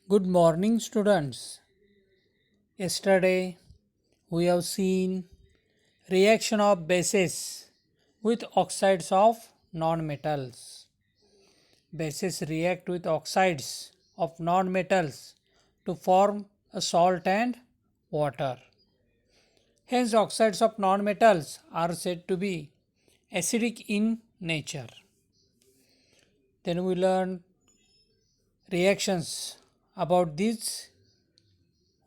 Good morning, students. Yesterday we have seen reaction of bases with oxides of nonmetals. Bases react with oxides of nonmetals to form a salt and water. Hence, oxides of nonmetals are said to be acidic in nature. Then we learn reactions about these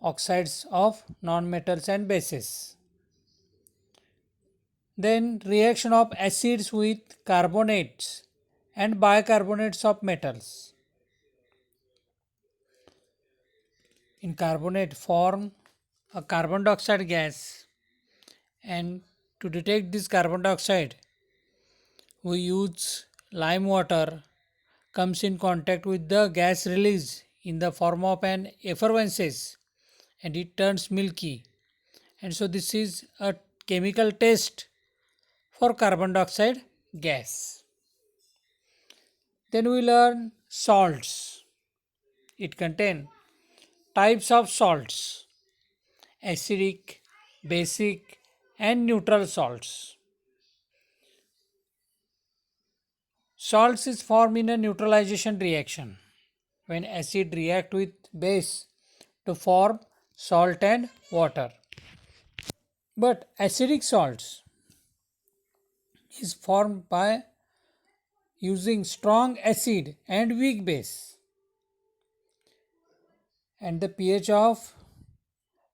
oxides of nonmetals and bases. Then reaction of acids with carbonates and bicarbonates of metals. In carbonate form a carbon dioxide gas, and to detect this carbon dioxide we use lime water comes in contact with the gas release in the form of an effervescence and it turns milky, and so this is a chemical test for carbon dioxide gas. Then we learn salts. It contains types of salts: acidic, basic, and neutral salts. Salts is formed in a neutralization reaction when acid react with base to form salt and water. But acidic salts is formed by using strong acid and weak base, and the pH of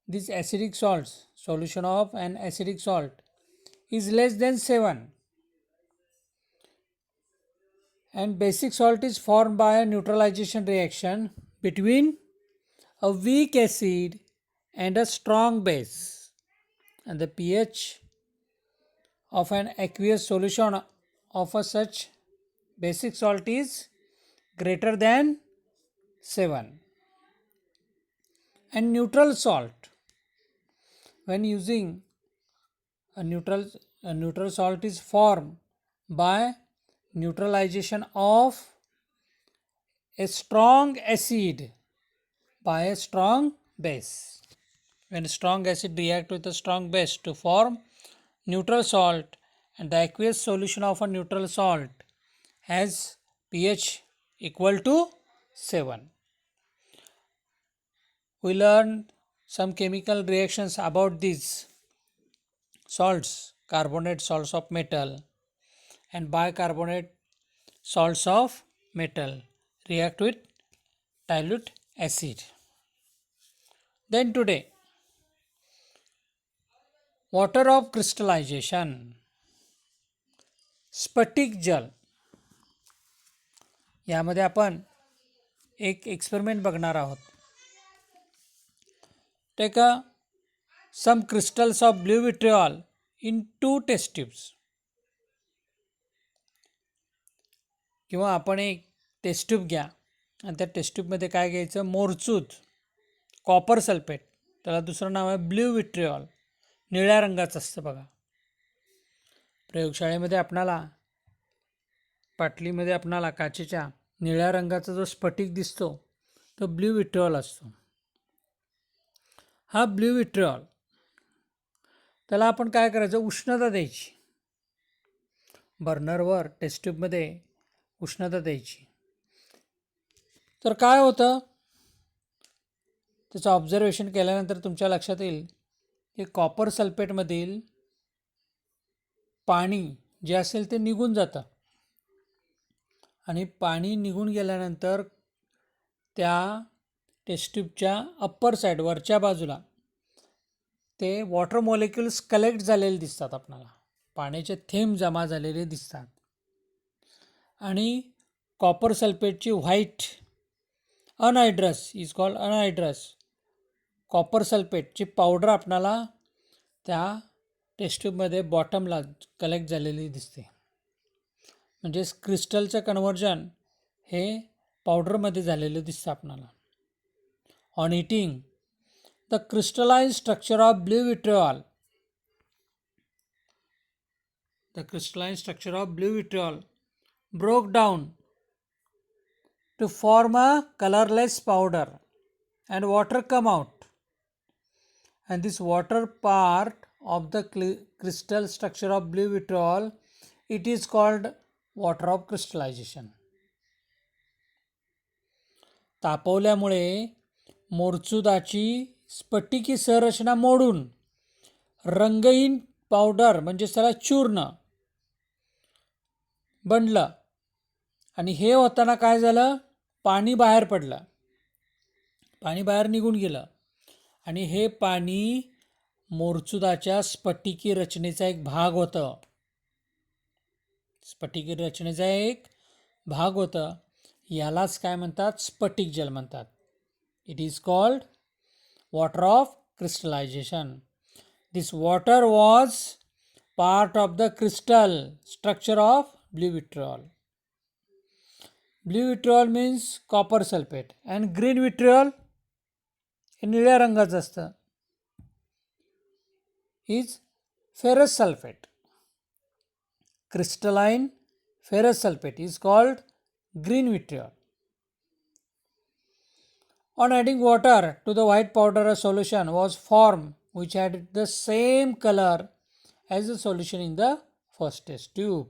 these acidic salts, solution of an acidic salt, is less than 7, and basic salt is formed by a neutralization reaction between a weak acid and a strong base, and the pH of an aqueous solution of a such basic salt is greater than 7. And neutral salt, when using a neutral salt is formed by neutralization of a strong acid by a strong base. When strong acid react with a strong base to form neutral salt, and the aqueous solution of a neutral salt has pH equal to 7. We learn some chemical reactions about these salts: carbonate salts of metal and bicarbonate salts of metal react with dilute acid. Then today, water of crystallization, स्फटिक जल. यामध्ये आपण एक experiment बघणार आहोत. Take some crystals of blue vitriol in 2 test tubes. किंवा आपण एक टेस्ट ट्यूब घ्या आणि त्या टेस्ट ट्यूबमध्ये काय घ्यायचं, मोरचूद, कॉपर सल्फेट, त्याला दुसरं नाव आहे ब्ल्यू विट्रिऑल, निळ्या रंगाचं असतं बघा. प्रयोगशाळेमध्ये आपणाला पाटलीमध्ये आपणाला काचेच्या निळ्या रंगाचा जो स्फटिक दिसतो तो ब्ल्यू विट्रिऑल असतो. हा ब्ल्यू विट्रिऑल, त्याला आपण काय करायचं, उष्णता द्यायची. बर्नरवर टेस्ट ट्यूबमध्ये उष्णता द्यायची. तर काय होतं, त्याचं ऑब्झर्वेशन केल्यानंतर तुमच्या लक्षात येईल की कॉपर सल्फेटमधील पाणी जे असेल ते निघून जातं, आणि पाणी निघून गेल्यानंतर त्या टेस्ट ट्यूबच्या अप्पर साईड, वरच्या बाजूला ते वॉटर मॉलिक्युल्स कलेक्ट झालेले दिसतात आपल्याला, पाण्याचे थेंब जमा झालेले दिसतात. आणि कॉपर सल्फेटची white anhydrous is called anhydrous copper सल्फेटची पावडर आपणाला त्या टेस्ट ट्यूबमध्ये बॉटमला कलेक्ट झालेली दिसते. म्हणजेच क्रिस्टलचं कन्व्हर्जन हे पावडरमध्ये झालेलं दिसतं आपणाला. On heating the crystalline structure of blue vitriol, the crystalline structure of blue vitriol broke down to form a colorless powder. and water come out, and this water part of the crystal structure of blue vitriol, it is called water of crystallization. तापवल्यामुळे मोरचुदाची स्फटिकी संरचना मोडून रंगहीन powder म्हणजे त्याला चूर्ण बनलं, आणि हे होताना काय झालं, पाणी बाहेर पडलं, पाणी बाहेर निघून गेलं, आणि हे पाणी मोरचुदाच्या स्फटिकी रचनेचा एक भाग होतं. स्फटिकी रचनेचा एक भाग होतं. यालाच काय म्हणतात, स्फटिक जल म्हणतात. It is called water of crystallization. This water was part of the crystal structure of blue vitriol. Blue vitriol means copper sulphate, and green vitriol हे निळ्या रंगाचं असतं, is ferrous sulphate. Crystalline ferrous sulfate is called green vitriol. On adding water to the white powder, a solution was formed which had the same color as the solution in the first test tube.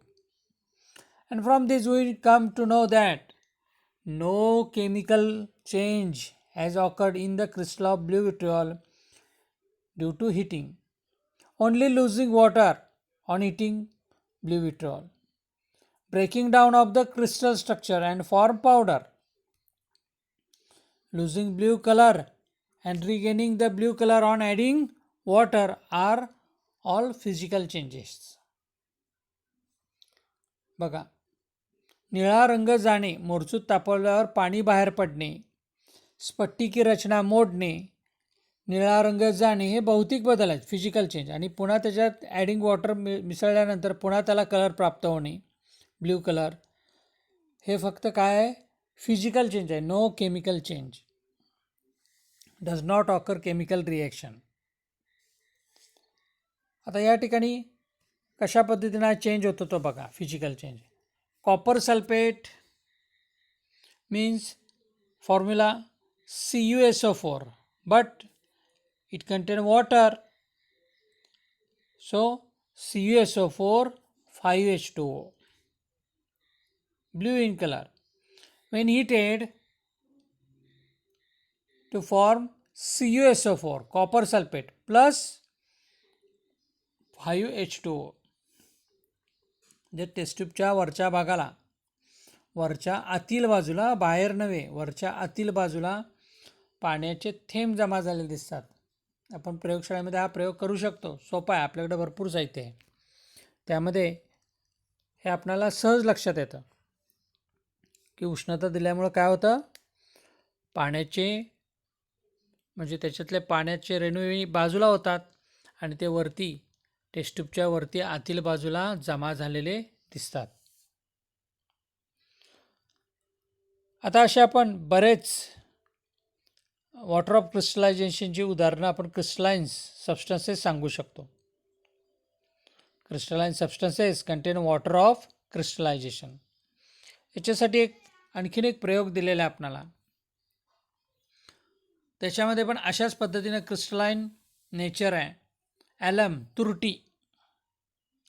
And from this we come to know that no chemical change has occurred in the crystal of blue vitriol due to heating, only losing water on heating blue vitriol, breaking down of the crystal structure and form powder, losing blue color and regaining the blue color on adding water are all physical changes. बघा, निळा रंग जाणे, मोरचूद तापवल्यावर पाणी बाहेर पडणे, स्फटिकी रचना मोडणे, निळा रंग जाणे हे भौतिक बदल आहेत, फिजिकल चेंज. आणि पुन्हा त्याच्यात ॲडिंग वॉटर मिसळल्यानंतर पुन्हा त्याला कलर प्राप्त होणे, ब्ल्यू कलर, हे फक्त काय आहे, फिजिकल चेंज आहे. No chemical change, does not occur chemical reaction. आता या ठिकाणी कशा पद्धतीनं चेंज होतो तो बघा, physical change. Copper sulphate means formula CuSO4, but it contains water, so CuSO4 5H2O, blue in color. When heated to form CuSO4 copper sulfate plus 5H2O. जे taste ट्यूबच्या वरच्या भागाला, वरच्या आतील बाजूला, बाहेर नव्हे, वरच्या आतील बाजूला पाण्याचे थेंब जमा झालेले दिसतात. आपण प्रयोगशाळेमध्ये हा प्रयोग करू शकतो, सोपा आहे, आपल्याकडे भरपूर साहित्य आहे. त्यामध्ये हे आपल्याला सहज लक्षात येतं की उष्णता दिल्यामुळं काय होतं, पाण्याचे म्हणजे त्याच्यातले पाण्याचे रेणू बाजूला होतात आणि ते वरती टेस्ट ट्यूबच्या वरती आतील बाजूला जमा झालेले दिसतात. आता असे आपण बरेच वॉटर ऑफ क्रिस्टलायझेशनची उदाहरणं आपण क्रिस्टलाइन सबस्टन्सेस सांगू शकतो. Crystalline substances contain water of crystallization. याच्यासाठी आणखीन एक प्रयोग दिलेला आहे आपणाला. त्याच्यामध्ये पण अशाच पद्धतीने क्रिस्टलाइन नेचर आहे. ॲलम, तुरटी,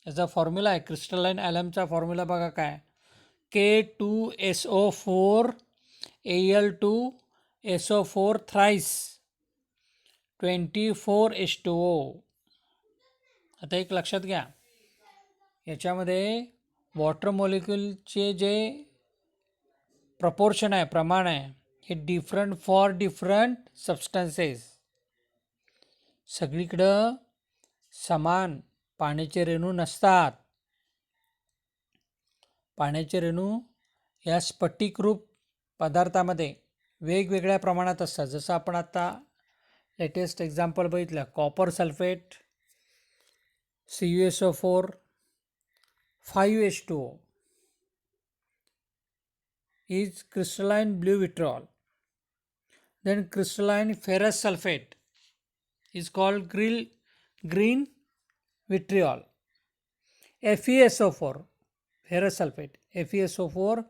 याचा फॉर्म्युला आहे. क्रिस्टलाइन ॲलमचा फॉर्म्युला बघा काय, K2SO4 Al2SO4 थ्राइस 24H2O. आता एक लक्षात घ्या, याच्यामध्ये वॉटर मॉलिक्यूलचे जे प्रपोर्शन आहे, प्रमाण आहे, हे डिफरंट फॉर डिफरंट सबस्टन्सेस. सगळीकडं समान पाण्याचे रेणू नसतात. पाण्याचे रेणू या स्फटिकरूप पदार्थामध्ये वेगवेगळ्या प्रमाणात असतात. जसं आपण आता लेटेस्ट एक्झाम्पल बघितलं, copper sulphate, CuSO4 5H2O is crystalline blue vitriol. Then crystalline ferrous sulfate is called green vitriol. FeSO4 ferrous sulfate, FeSO4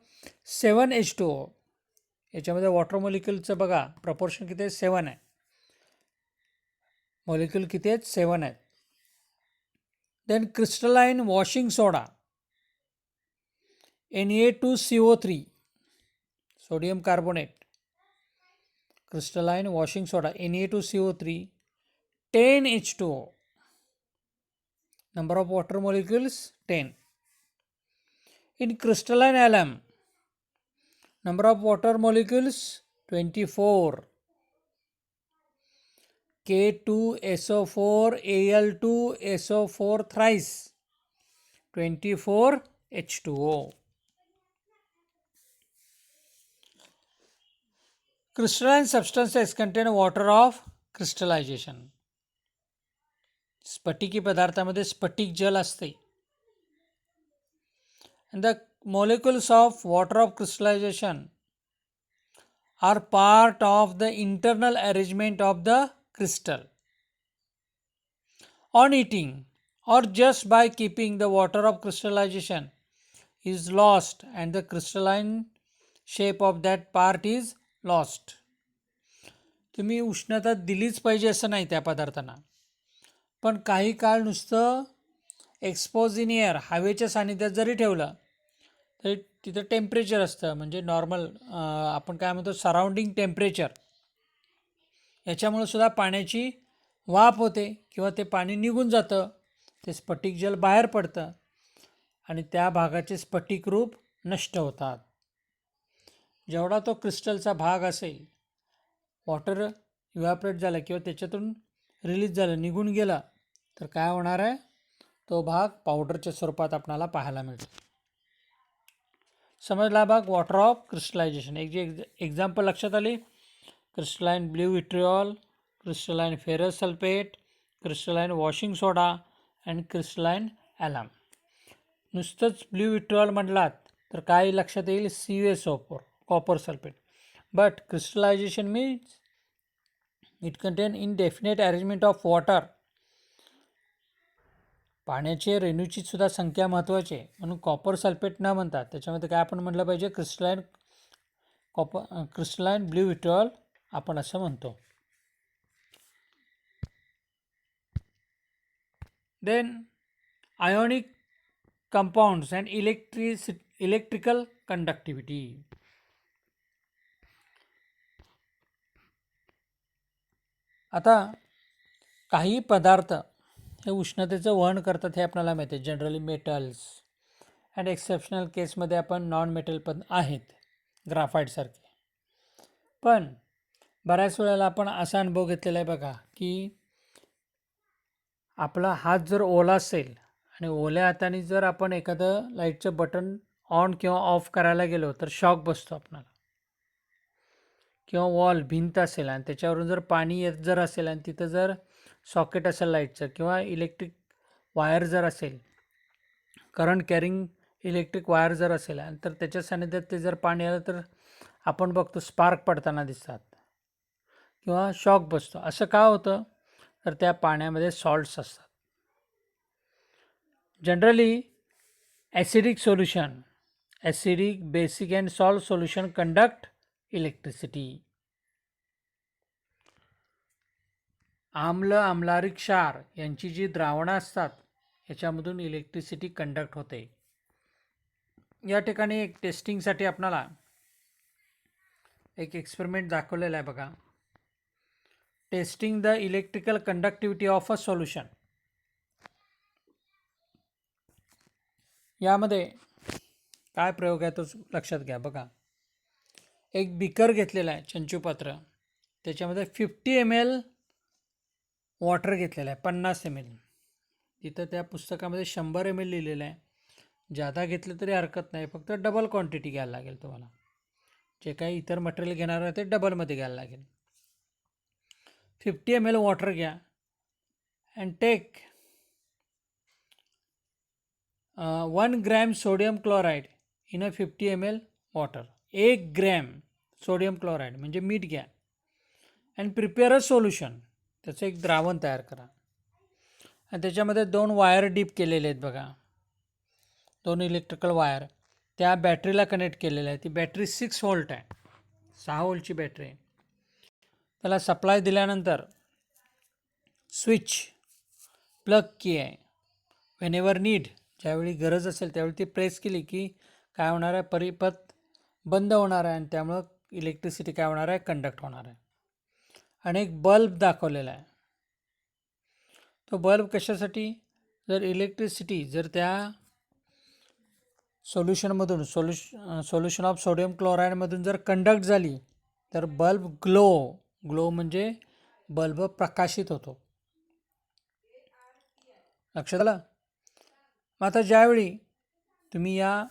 7H2O याच्यामध्ये वॉटर मॉलिक्यूलचं बघा प्रपोर्शन किती आहे, 7 आहे. मॉलिक्यूल किती आहेत, 7 आहेत. Then crystalline washing soda Na2CO3 sodium carbonate, crystalline washing soda Na2CO3 10H2O. Number of water molecules 10. In crystalline alum, number of water molecules 24. K2SO4 Al2SO4 thrice 24 H2O. Crystalline substances contain water of crystallization. स्फटिकी पदार्थामध्ये स्फटिक जल असते. And the molecules of water of crystallization are part of the internal arrangement of the crystal. On heating or just by keeping, the water of crystallization is lost and the crystalline shape of that part is lost. तुम्ही उष्णता दिलीच पाहिजे असं नाही त्या पदार्थांना, पण काही काळ नुसतं एक्सपोज इन एअर हवेच्या सानिध्यात जरी ठेवलं तरी तिथं टेम्परेचर असतं, म्हणजे नॉर्मल आपण काय म्हणतो सराउंडिंग टेम्परेचर, याच्यामुळे सुद्धा पाण्याची वाफ होते किंवा ते पाणी निघून जातं, ते स्फटिक जल बाहेर पडतं आणि त्या भागाचे स्फटिक रूप नष्ट होतात. जेवढा तो क्रिस्टलचा भाग असेल, वॉटर इव्हॅपरेट झालं किंवा त्याच्यातून रिलीज झालं, निघून गेला, तर काय होणार आहे, तो भाग पावडरच्या स्वरूपात आपल्याला पाहायला मिळतो. समजला भाग वॉटर ऑफ क्रिस्टलायझेशन. एक जे एक्झाम्पल लक्षात आली, crystalline blue vitriol, crystalline ferrous sulphate, crystalline washing soda and crystalline alum. नुसतंच ब्ल्यू विट्रिऑल म्हटलात तर काय लक्षात येईल, CuSO4 copper sulphate. But crystallization means it contain indefinite arrangement of water. पाण्याचे रेणूची सुद्धा संख्या महत्त्वाची आहे, म्हणून कॉपर सल्फेट न म्हणतात त्याच्यामध्ये काय आपण म्हटलं पाहिजे, क्रिस्टलाइन ब्ल्यू विट्रिऑल आपण असं म्हणतो. Then ionic compounds and electrical conductivity. आता काही पदार्थ हे उष्णतेचं वहन करतात हे आपल्याला माहिती आहे, जनरली मेटल्स अँड एक्सेप्शनल केसमध्ये आपण नॉन मेटल पण आहेत, ग्राफाईटसारखे. पण बऱ्याच वेळेला आपण असा अनुभव घेतलेला आहे बघा, की आपला हात जर ओला असेल आणि ओल्या हाताने जर आपण एखादं लाईटचं बटन ऑन किंवा ऑफ करायला गेलो तर शॉक बसतो आपल्याला, किंवा वॉल भिंत असेल आणि त्याच्यावरून जर पाणी येत जर असेल आणि तिथं जर सॉकेट असेल लाईटचं किंवा इलेक्ट्रिक वायर जर असेल, करंट कॅरिंग इलेक्ट्रिक वायर जर असेल आणि तर त्याच्या सानिध्यात ते जर पाणी आलं तर आपण बघतो स्पार्क पडताना दिसतात किंवा शॉक बसतो. असं का होतं, तर त्या पाण्यामध्ये सॉल्ट्स असतात. Generally acidic solution, acidic, basic and salt solution conduct electricity. आम्ल, आम्लारी, क्षार यांची जी द्रावणं असतात याच्यामधून इलेक्ट्रिसिटी कंडक्ट होते. या ठिकाणी एक टेस्टिंगसाठी आपणाला एक एक्सपेरिमेंट दाखवलेला आहे बघा. Testing the electrical conductivity of a solution. यामध्ये काय प्रयोग आहे तो लक्षात घ्या बघा. एक बिकर घेतलेला आहे, चंचूपात्र, त्याच्यामध्ये 50 ml वॉटर घेतलेलं आहे, 50 ml. तिथं त्या पुस्तकामध्ये 100 ml लिहिलेलं आहे. जादा घेतलं तरी हरकत नाही, फक्त डबल क्वांटिटी घ्यायला लागेल तुम्हाला. जे काही इतर मटेरियल घेणार आहे ते डबलमध्ये घ्यायला लागेल. 50 ml वॉटर घ्या and take 1 gram sodium chloride in a 50 ml water. 1 gram sodium chloride म्हणजे मीठ घ्या अँड प्रिपेअर अ सोल्युशन. त्याचं एक द्रावण तयार करा आणि त्याच्यामध्ये 2 वायर डीप केलेले आहेत बघा, 2 इलेक्ट्रिकल वायर त्या बॅटरीला कनेक्ट केलेल्या आहे. ती बॅटरी 6 व्होल्ट आहे. 6 व्होल्टची बॅटरी आहे. त्याला सप्लाय दिल्यानंतर स्विच प्लग की आहे. व्हेनेवर नीड, ज्यावेळी गरज असेल त्यावेळी ती प्रेस केली की काय होणार आहे, परिपथ बंद होणार आहे आणि त्यामुळं इलेक्ट्रिसिटी काय होणार आहे, कंडक्ट होणार आहे. आणि एक बल्ब दाखवलेला आहे. तो बल्ब कशासाठी, जर इलेक्ट्रिसिटी जर त्या सोल्युशनमधून सोल्युशन ऑफ सोडियम क्लोराईडमधून जर कंडक्ट झाली तर बल्ब ग्लो म्हणजे बल्ब प्रकाशित होतो. लक्षात आलं. मग आता ज्यावेळी तुम्ही या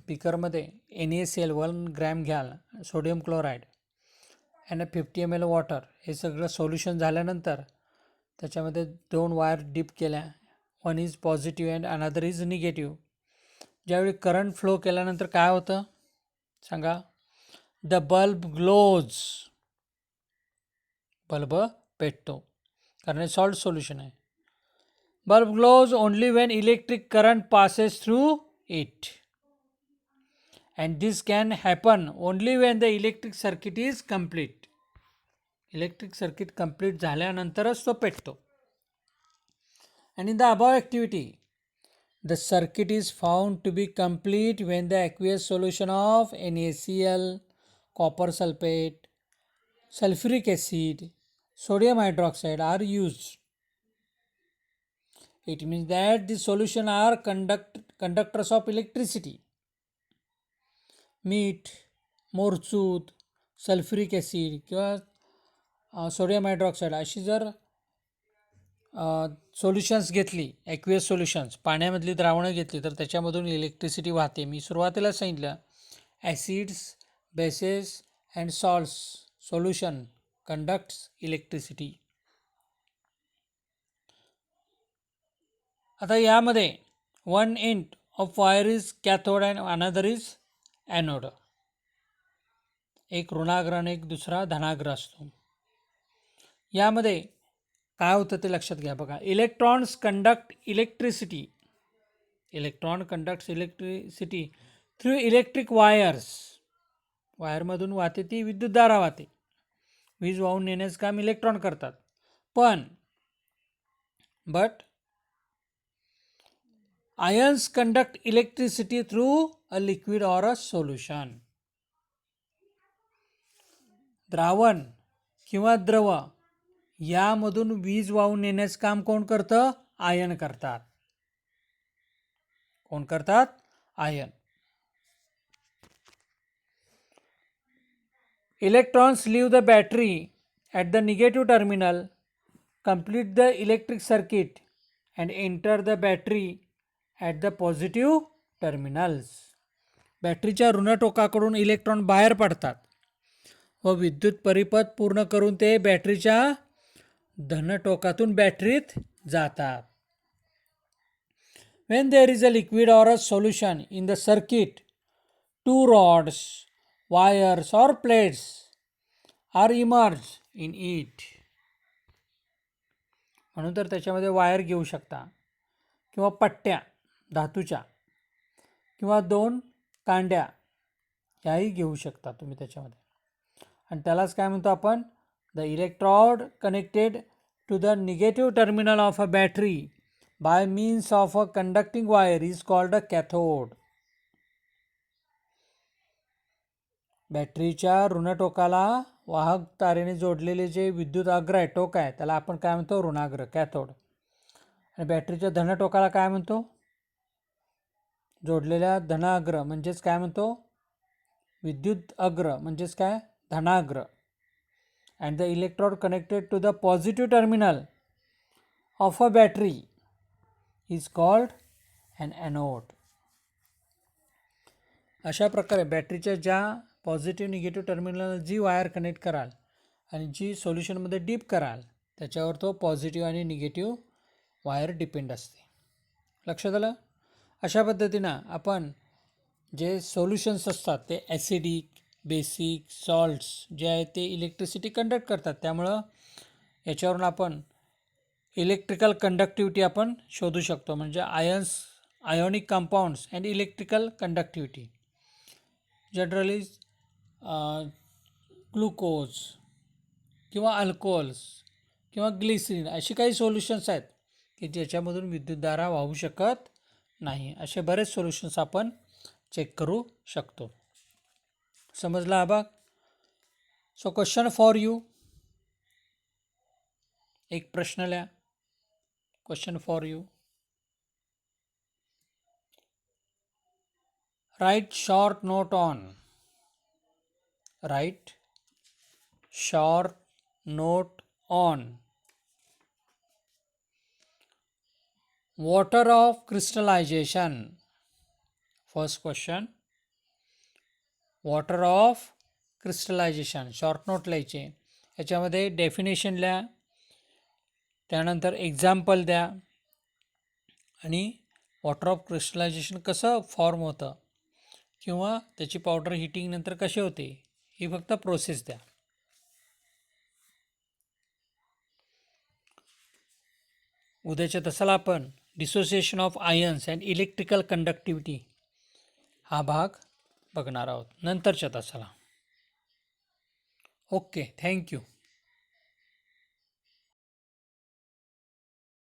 बीकरमध्ये NaCl 1 ग्रॅम घ्याल सोडियम क्लोराईड आणि 50 ml वॉटर, हे सगळं सोल्युशन झाल्यानंतर त्याच्यामध्ये 2 वायर डीप केल्या, one is positive and another is negative. ज्यावेळी करंट फ्लो केल्यानंतर काय होतं सांगा, द बल्ब ग्लोज, बल्ब पेटतो, कारण हे सॉल्ट सोल्युशन आहे. Bulb glows only when electric current passes through it, and this can happen only when the electric circuit is complete. Electric circuit complete झाल्यानंतरच तो पेटतो. And in the above activity, the circuit is found to be complete when the aqueous solution of NaCl, copper sulfate, sulfuric acid, sodium hydroxide are used. It means that the solution are conductors of electricity. मीठ, मोरचूत, sulphuric acid किंवा sodium hydroxide अशी जर solutions घेतली, aqueous solutions, पाण्यामधली द्रावणं घेतली तर त्याच्यामधून electricity वाहते. मी सुरुवातीला सांगितलं acids, bases and salts solution conducts electricity. आता यामध्ये one end of wire is cathode and another is anode. एक ऋणाग्र आणि एक दुसरा धनाग्र असतो. यामध्ये काय होतं ते लक्षात घ्या. बघा, electrons conduct electricity, electron conducts electricity through electric wires, वायरमधून वाहते ती विद्युतधारा वाहते. वीज वाहून नेण्याचं काम इलेक्ट्रॉन करतात. But ions conduct electricity through a liquid or a solution. द्रावण किंवा द्रव यामधून वीज वाहून नेण्याचं काम कोण करतं? आयन करतात. कोण करतात? Ion. Electrons leave the battery at the negative terminal, complete the electric circuit and enter the battery at the positive terminals. बॅटरीच्या ऋण टोकाकडून इलेक्ट्रॉन बाहेर पडतात व विद्युत परिपथ पूर्ण करून ते बॅटरीच्या धन टोकातून बॅटरीत जातात. When there is a liquid or a solution in the circuit, two rods, wires or plates are immersed in it. म्हणून तर त्याच्यामध्ये वायर घेऊ शकता किंवा पट्ट्या धातूच्या किंवा 2 कांड्या याही घेऊ शकता तुम्ही त्याच्यामध्ये. आणि त्यालाच काय म्हणतो आपण? The electrode connected to the negative terminal of a battery by means of a conducting wire is called a cathode. बॅटरीच्या ऋण टोकाला वाहक तारेने जोडलेले जे विद्युत अग्र आहे, टोक आहे, त्याला आपण काय म्हणतो? ऋणाग्र, कॅथोड. आणि बॅटरीच्या धन टोकाला काय म्हणतो? जोडलेल्या धनाग्र म्हणजेच काय म्हणतो? विद्युत अग्र म्हणजेच काय? धनाग्र. And the electrode connected to the positive terminal of a battery is called an anode. अशा प्रकारे बॅटरीच्या ज्या पॉझिटिव्ह निगेटिव्ह टर्मिनल जी वायर कनेक्ट कराल आणि जी सोल्युशनमध्ये डीप कराल त्याच्यावर तो पॉझिटिव्ह आणि निगेटिव्ह वायर डिपेंड असते. लक्षात आलं? अशा पद्धतीनं आपण जे सोल्युशन्स असतात ते ॲसिडिक, बेसिक, सॉल्ट्स जे आहेत ते इलेक्ट्रिसिटी कंडक्ट करतात. त्यामुळं याच्यावरून आपण इलेक्ट्रिकल कंडक्टिव्हिटी आपण शोधू शकतो. म्हणजे ionic compounds and electrical conductivity. Generally glucose किंवा अल्कोहोल्स किंवा ग्लिसरीन अशी काही सोल्युशन्स आहेत की ज्याच्यामधून विद्युतधारा वाहू शकत नाही. असे बरेच सोल्युशन्स आपण चेक करू शकतो. समजला हा भाग? सो क्वेश्चन फॉर यू, एक प्रश्न लिहा. Question for you, write short note on, write short note on water of crystallization. First question, water of crystallization. Short note लिहायचे. याच्यामध्ये डेफिनेशन लिहा, त्यानंतर एक्झाम्पल द्या आणि वॉटर ऑफ क्रिस्टलायझेशन कसं फॉर्म होतं किंवा त्याची पावडर हिटिंग नंतर कशी होते ही फक्त प्रोसेस द्या. उद्याच्या तासाला आपण dissociation of ions and electrical conductivity हा भाग बघणार आहोत नंतरच्या तासाला. Okay, thank you.